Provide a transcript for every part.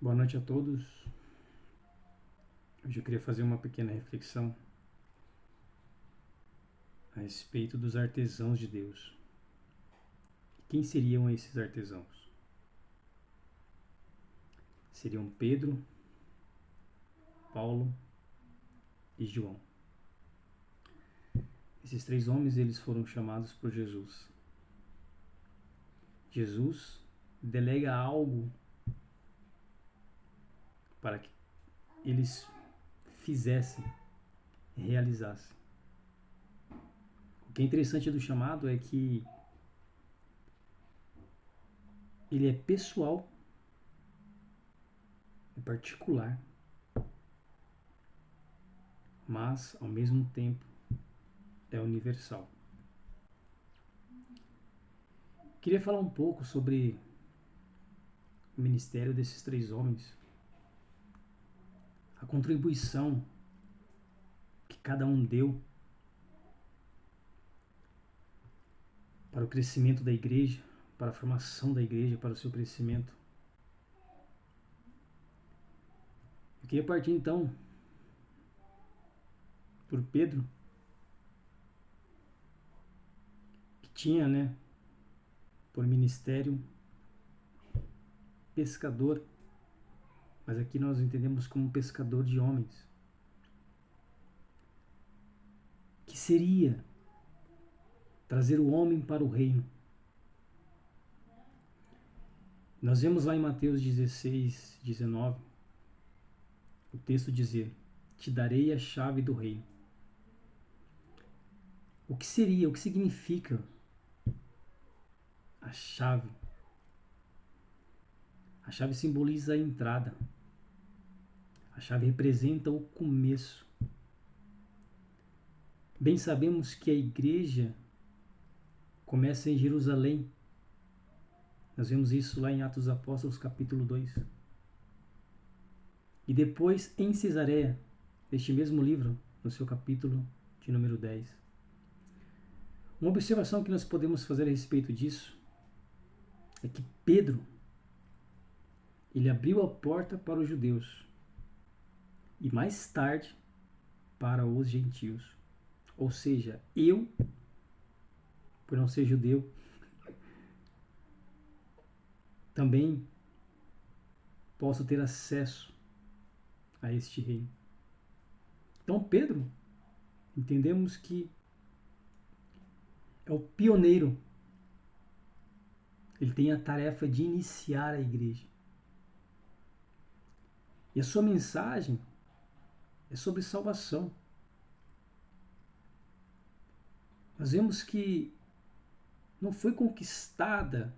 Boa noite a todos. Hoje eu queria fazer uma pequena reflexão a respeito dos artesãos de Deus. Quem seriam esses artesãos? Seriam Pedro, Paulo e João. Esses três homens eles foram chamados por Jesus. Jesus delega algo para que eles fizessem, realizassem. O que é interessante do chamado é que ele é pessoal, é particular, mas ao mesmo tempo é universal. Queria falar um pouco sobre o ministério desses três homens, a contribuição que cada um deu para o crescimento da igreja, para a formação da igreja, para o seu crescimento. Eu queria partir então por Pedro, que tinha, por ministério, pescador, mas aqui nós entendemos como pescador de homens, que seria trazer o homem para o reino. Nós vemos lá em Mateus 16, 19, o texto dizer: te darei a chave do reino. O que seria, o que significa a chave? A chave simboliza a entrada. A chave representa o começo. Bem sabemos que a igreja começa em Jerusalém. Nós vemos isso lá em Atos dos Apóstolos, capítulo 2. E depois em Cesareia, neste mesmo livro, no seu capítulo de número 10. Uma observação que nós podemos fazer a respeito disso é que Pedro, ele abriu a porta para os judeus e mais tarde para os gentios. Ou seja, eu, por não ser judeu, também posso ter acesso a este reino. Então Pedro, entendemos que é o pioneiro. Ele tem a tarefa de iniciar a igreja. E a sua mensagem é sobre salvação. Nós vemos que não foi conquistada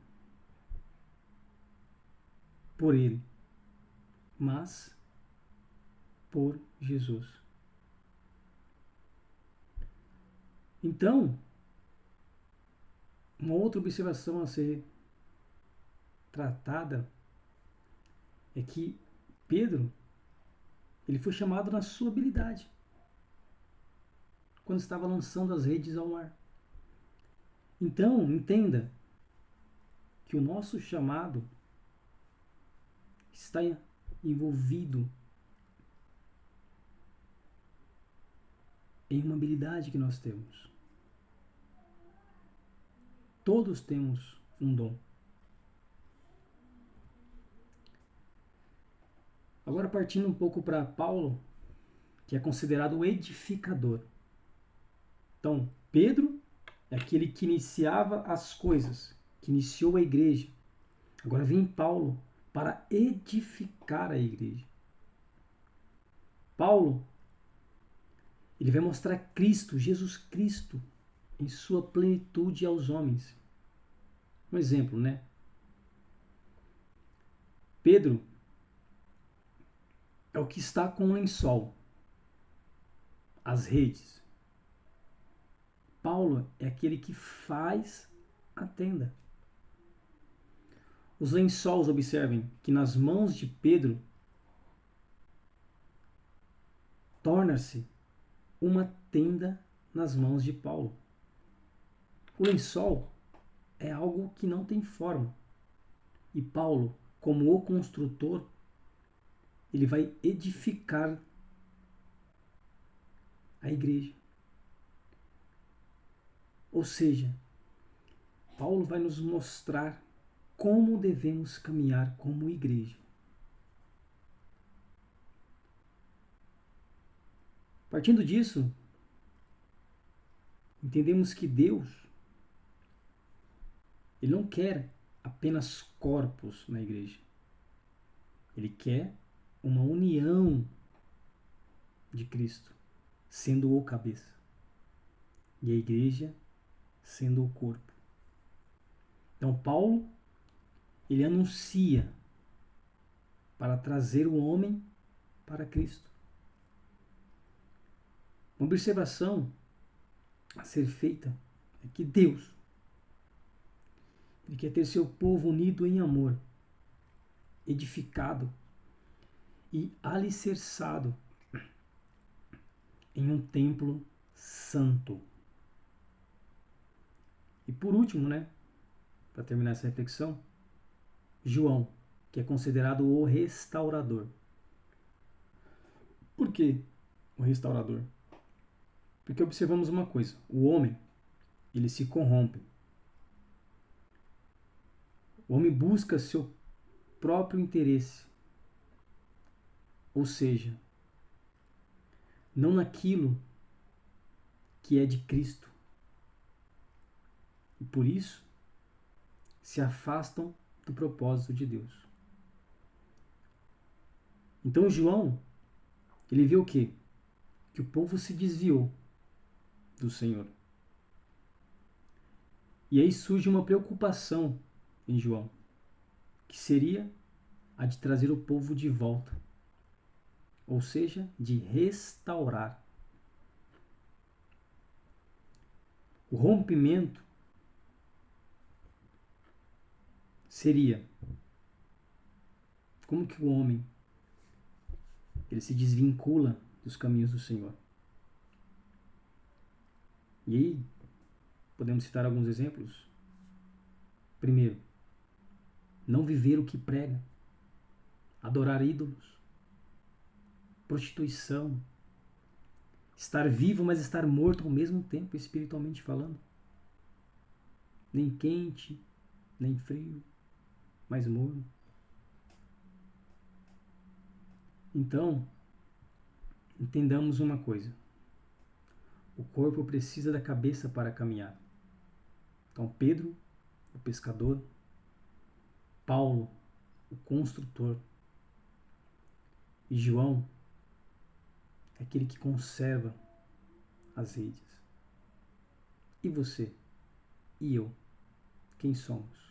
por ele, mas por Jesus. Então, uma outra observação a ser tratada é que Pedro, ele foi chamado na sua habilidade, quando estava lançando as redes ao mar. Então, entenda que o nosso chamado está envolvido em uma habilidade que nós temos. Todos temos um dom. Agora partindo um pouco para Paulo, que é considerado o edificador. Então, Pedro é aquele que iniciava as coisas, que iniciou a igreja. Agora vem Paulo para edificar a igreja. Paulo, ele vai mostrar Cristo, Jesus Cristo, em sua plenitude aos homens. Um exemplo, Pedro é o que está com o lençol, as redes. Paulo é aquele que faz a tenda. Os lençóis, observem que nas mãos de Pedro torna-se uma tenda nas mãos de Paulo. O lençol é algo que não tem forma. E Paulo, como o construtor, ele vai edificar a igreja. Ou seja, Paulo vai nos mostrar como devemos caminhar como igreja. Partindo disso, entendemos que Deus, ele não quer apenas corpos na igreja. Ele quer uma união de Cristo, sendo o cabeça, e a igreja sendo o corpo. Então Paulo, ele anuncia para trazer o homem para Cristo. Uma observação a ser feita é que Deus, ele quer ter seu povo unido em amor, edificado e alicerçado em um templo santo. E por último, para terminar essa reflexão, João, que é considerado o restaurador. Por que o restaurador? Porque observamos uma coisa: o homem, ele se corrompe. O homem busca seu próprio interesse, ou seja, não naquilo que é de Cristo. E por isso se afastam do propósito de Deus. Então João, ele vê o quê? Que o povo se desviou do Senhor. E aí surge uma preocupação em João, que seria a de trazer o povo de volta, ou seja, de restaurar. O rompimento seria como que o homem ele se desvincula dos caminhos do Senhor. E aí podemos citar alguns exemplos. Primeiro, não viver o que prega, adorar ídolos, prostituição, estar vivo, mas estar morto ao mesmo tempo, espiritualmente falando. Nem quente, nem frio, mas morno. Então, entendamos uma coisa: o corpo precisa da cabeça para caminhar. Então, Pedro, o pescador, Paulo, o construtor, e João é aquele que conserva as redes. E você? E eu? Quem somos?